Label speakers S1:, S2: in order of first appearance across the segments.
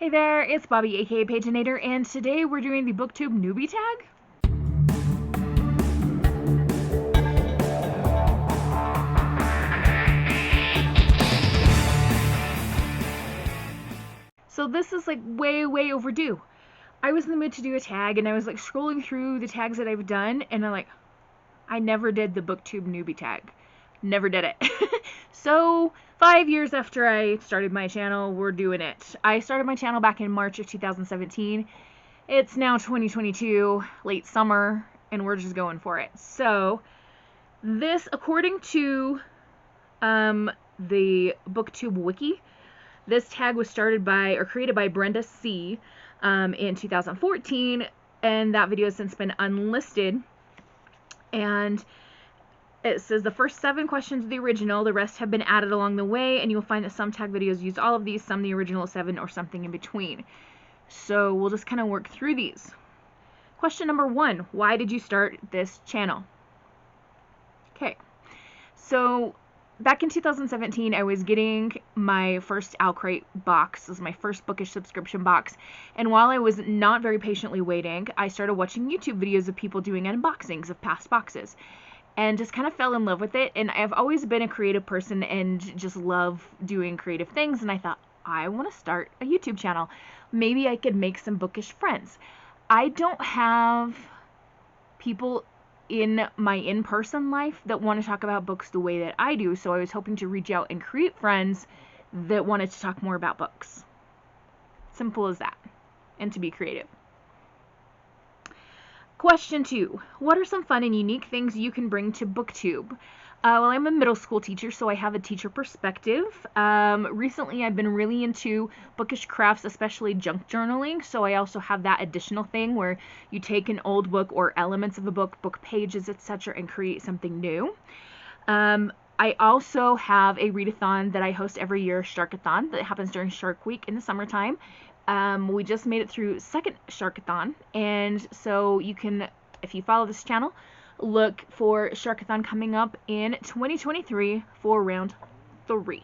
S1: Hey there, it's Bobi aka Paginator, and today we're doing the BookTube newbie tag. So this is like way overdue. I was in the mood to do a tag, and I was like scrolling through the tags that I've done, and I'm like, I never did the BookTube newbie tag. Never did it. So 5 years after I started my channel, we're doing it. I started my channel back in March of 2017. It's now 2022, late summer, and we're just going for it. So this, according to the BookTube wiki, this tag was started by or created by Brenda C. In 2014, and that video has since been unlisted. And it says the first 7 questions are the original, the rest have been added along the way, and you'll find that some tag videos use all of these, some the original 7, or something in between. So we'll just kind of work through these. Question number 1, why did you start this channel? Okay, so back in 2017, I was getting my first Crate box. This was my first bookish subscription box. And while I was not very patiently waiting, I started watching YouTube videos of people doing unboxings of past boxes. And just kind of fell in love with it. And I've always been a creative person and just love doing creative things. And I thought, I want to start a YouTube channel. Maybe I could make some bookish friends. I don't have people in my in-person life that want to talk about books the way that I do. So I was hoping to reach out and create friends that wanted to talk more about books. Simple as that. And to be creative. Question 2. What are some fun and unique things you can bring to BookTube? Well, I'm a middle school teacher, so I have a teacher perspective. Recently, I've been really into bookish crafts, especially junk journaling, so I also have that additional thing where you take an old book or elements of a book, book pages, etc., and create something new. I also have a readathon that I host every year, Sharkathon, that happens during Shark Week in the summertime. We just made it through second Sharkathon, and so you can, if you follow this channel, look for Sharkathon coming up in 2023 for round 3.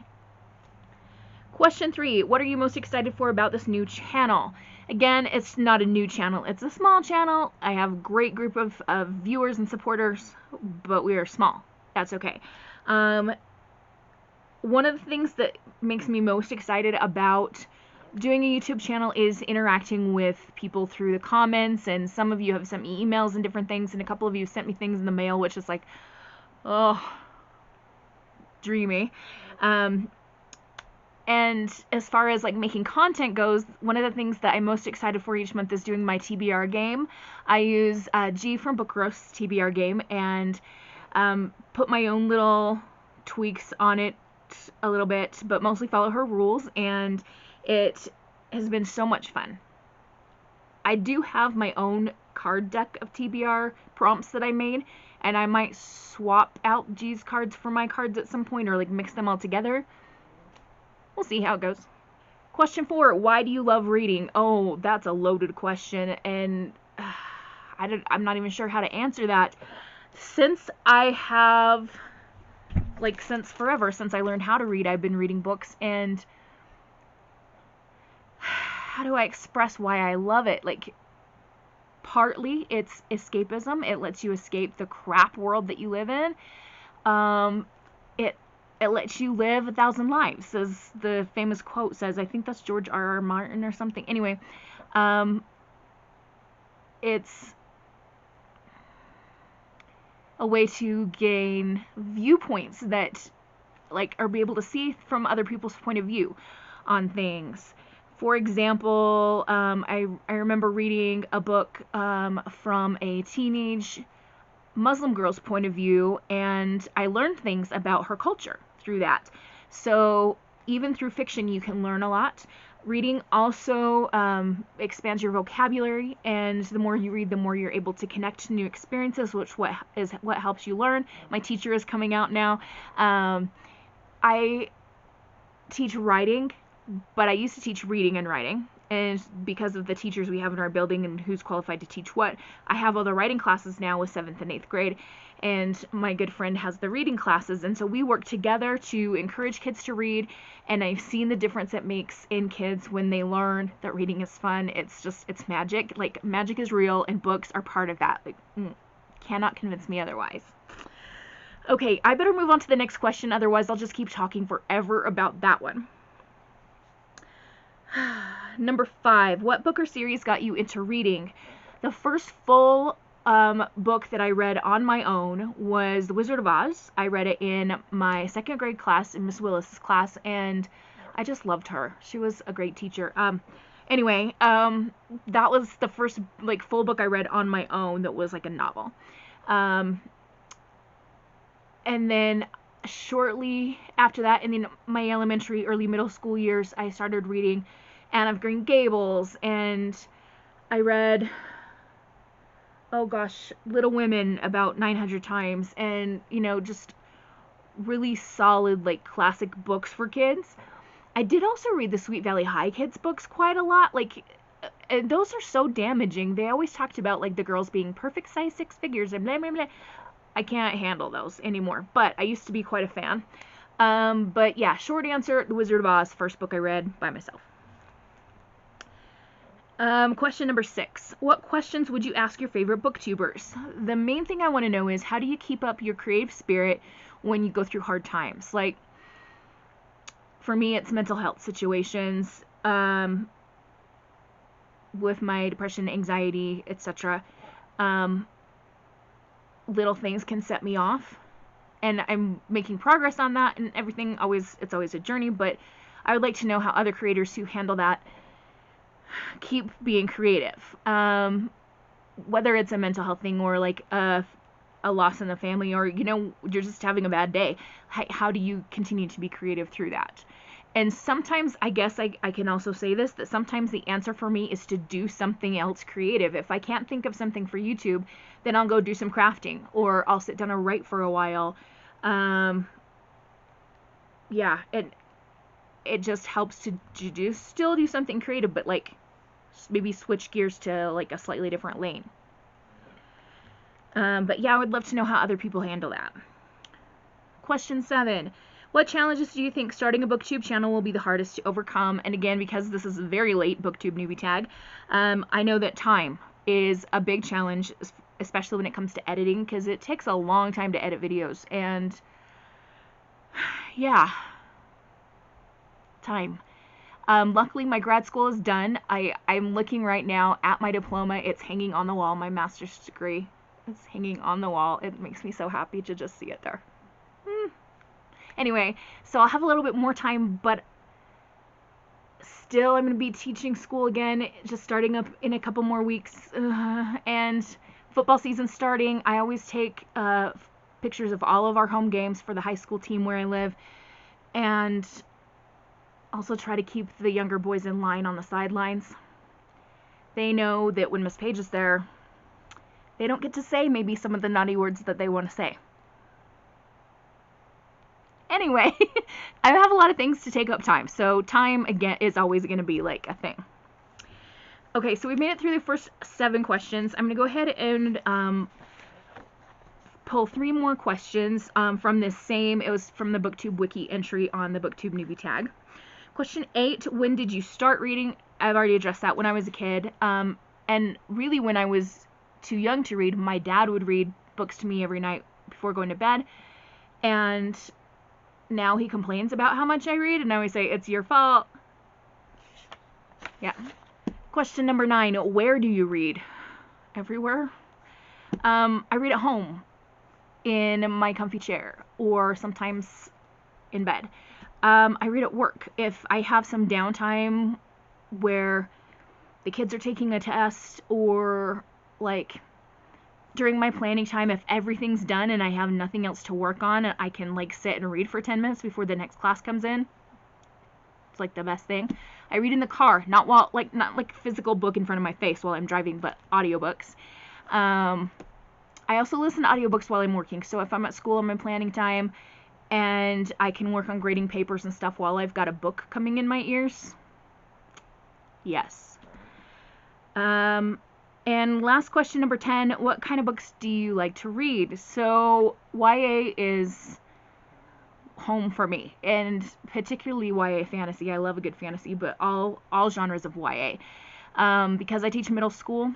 S1: Question 3, what are you most excited for about this new channel? Again, it's not a new channel, it's a small channel. I have a great group of viewers and supporters, but we are small. That's okay. One of the things that makes me most excited about doing a YouTube channel is interacting with people through the comments, and some of you have sent me emails and different things, and a couple of you sent me things in the mail, which is like, oh, dreamy. And as far as like making content goes, one of the things that I'm most excited for each month is doing my TBR game. I use G from Book Roast's TBR game and put my own little tweaks on it a little bit, but mostly follow her rules, and it has been so much fun. I do have my own card deck of TBR prompts that I made, and I might swap out G's cards for my cards at some point, or like mix them all together. We'll see how it goes. Question 4, why do you love reading? Oh, that's a loaded question, and I'm not even sure how to answer that. Since I have, like, since forever, since I learned how to read, I've been reading books, and how do I express why I love it? Like, partly it's escapism. It lets you escape the crap world that you live in. It lets you live 1,000 lives, as the famous quote says. I think that's George R.R. Martin or something. Anyway, it's a way to gain viewpoints that, like, or be able to see from other people's point of view on things. For example, I remember reading a book from a teenage Muslim girl's point of view, and I learned things about her culture through that. So even through fiction, you can learn a lot. Reading also expands your vocabulary, and the more you read, the more you're able to connect to new experiences, which is what helps you learn. My teacher is coming out now. I teach writing, but I used to teach reading and writing, and because of the teachers we have in our building and who's qualified to teach what, I have all the writing classes now with 7th and 8th grade, and my good friend has the reading classes, and so we work together to encourage kids to read, and I've seen the difference it makes in kids when they learn that reading is fun. It's magic. Like, magic is real, and books are part of that. Like, cannot convince me otherwise. Okay, I better move on to the next question, otherwise I'll just keep talking forever about that one. Number 5, what book or series got you into reading? The first full book that I read on my own was The Wizard of Oz. I read it in my 2nd grade class, in Miss Willis's class, and I just loved her. She was a great teacher. Anyway, that was the first like full book I read on my own that was like a novel. And then shortly after that, in my elementary, early middle school years, I started reading Anne of Green Gables, and I read, oh gosh, Little Women about 900 times, and, you know, just really solid, like, classic books for kids. I did also read the Sweet Valley High kids books quite a lot. Like, those are so damaging. They always talked about, like, the girls being perfect size 6 figures and blah, blah, blah. I can't handle those anymore, but I used to be quite a fan. But yeah, short answer, The Wizard of Oz, first book I read by myself. Question number 6. What questions would you ask your favorite booktubers? The main thing I want to know is, how do you keep up your creative spirit when you go through hard times? Like, for me, it's mental health situations, with my depression, anxiety, etc. Little things can set me off, and I'm making progress on that, and everything it's always a journey, but I would like to know how other creators who handle that keep being creative, whether it's a mental health thing or like a loss in the family, or, you know, you're just having a bad day. How do you continue to be creative through that? And sometimes, I guess I can also say this, that sometimes the answer for me is to do something else creative. If I can't think of something for YouTube, then I'll go do some crafting, or I'll sit down and write for a while. Yeah, it just helps to still do something creative, but like maybe switch gears to like a slightly different lane. But yeah, I would love to know how other people handle that. Question 7. What challenges do you think starting a BookTube channel will be the hardest to overcome? And again, because this is a very late BookTube newbie tag, I know that time is a big challenge, especially when it comes to editing, because it takes a long time to edit videos. And yeah, time. Luckily, my grad school is done. I'm looking right now at my diploma. It's hanging on the wall. My master's degree is hanging on the wall. It makes me so happy to just see it there. Anyway, so I'll have a little bit more time, but still I'm going to be teaching school again, just starting up in a couple more weeks, and football season starting. I always take pictures of all of our home games for the high school team where I live, and also try to keep the younger boys in line on the sidelines. They know that when Miss Page is there, they don't get to say maybe some of the naughty words that they want to say. Anyway, I have a lot of things to take up time, so time, again, is always going to be, like, a thing. Okay, so we've made it through the first 7 questions. I'm going to go ahead and pull 3 more questions from this same, it was from the BookTube Wiki entry on the BookTube newbie tag. Question 8, when did you start reading? I've already addressed that, when I was a kid, and really when I was too young to read, my dad would read books to me every night before going to bed, and now he complains about how much I read, and I always say, it's your fault. Yeah. Question number 9, where do you read? Everywhere. I read at home, in my comfy chair, or sometimes in bed. I read at work. If I have some downtime where the kids are taking a test, or like during my planning time, if everything's done and I have nothing else to work on, I can like sit and read for 10 minutes before the next class comes in. It's like the best thing. I read in the car, not like physical book in front of my face while I'm driving, but audiobooks. I also listen to audiobooks while I'm working. So if I'm at school in my planning time and I can work on grading papers and stuff while I've got a book coming in my ears, Yes. And last question, number 10, what kind of books do you like to read? So YA is home for me, and particularly YA fantasy. I love a good fantasy, but all genres of YA. Because I teach middle school,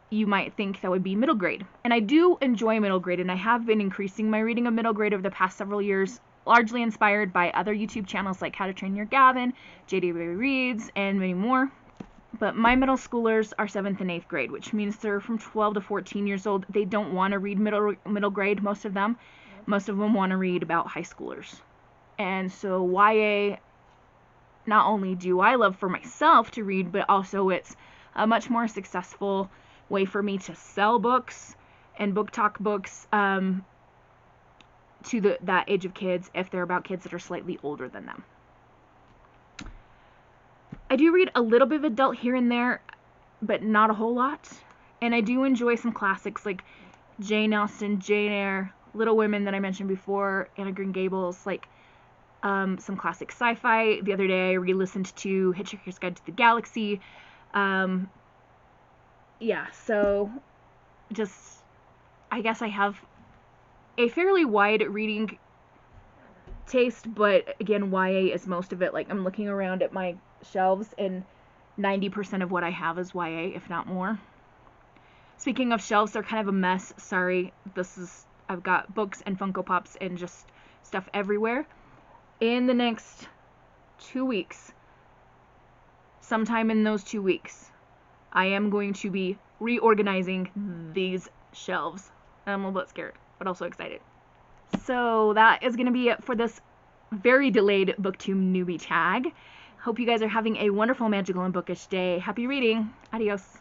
S1: you might think that would be middle grade. And I do enjoy middle grade, and I have been increasing my reading of middle grade over the past several years, largely inspired by other YouTube channels like How to Train Your Gavin, JD Reads, and many more. But my middle schoolers are 7th and 8th grade, which means they're from 12 to 14 years old. They don't want to read middle grade, most of them. Most of them want to read about high schoolers. And so YA, not only do I love for myself to read, but also it's a much more successful way for me to sell books and book talk books to that age of kids if they're about kids that are slightly older than them. I do read a little bit of adult here and there, but not a whole lot. And I do enjoy some classics like Jane Austen, Jane Eyre, Little Women that I mentioned before, Anne of Green Gables, like some classic sci-fi. The other day I re-listened to Hitchhiker's Guide to the Galaxy. Yeah, so just, I guess I have a fairly wide reading taste, but again, YA is most of it. Like, I'm looking around at my shelves and 90% of what I have is YA, if not more. Speaking of shelves, they're kind of a mess. Sorry, I've got books and Funko Pops and just stuff everywhere. In the next 2 weeks, sometime in those 2 weeks, I am going to be reorganizing these shelves. I'm a little bit scared, but also excited. So that is going to be it for this very delayed BookTube newbie tag. Hope you guys are having a wonderful, magical, and bookish day. Happy reading. Adios.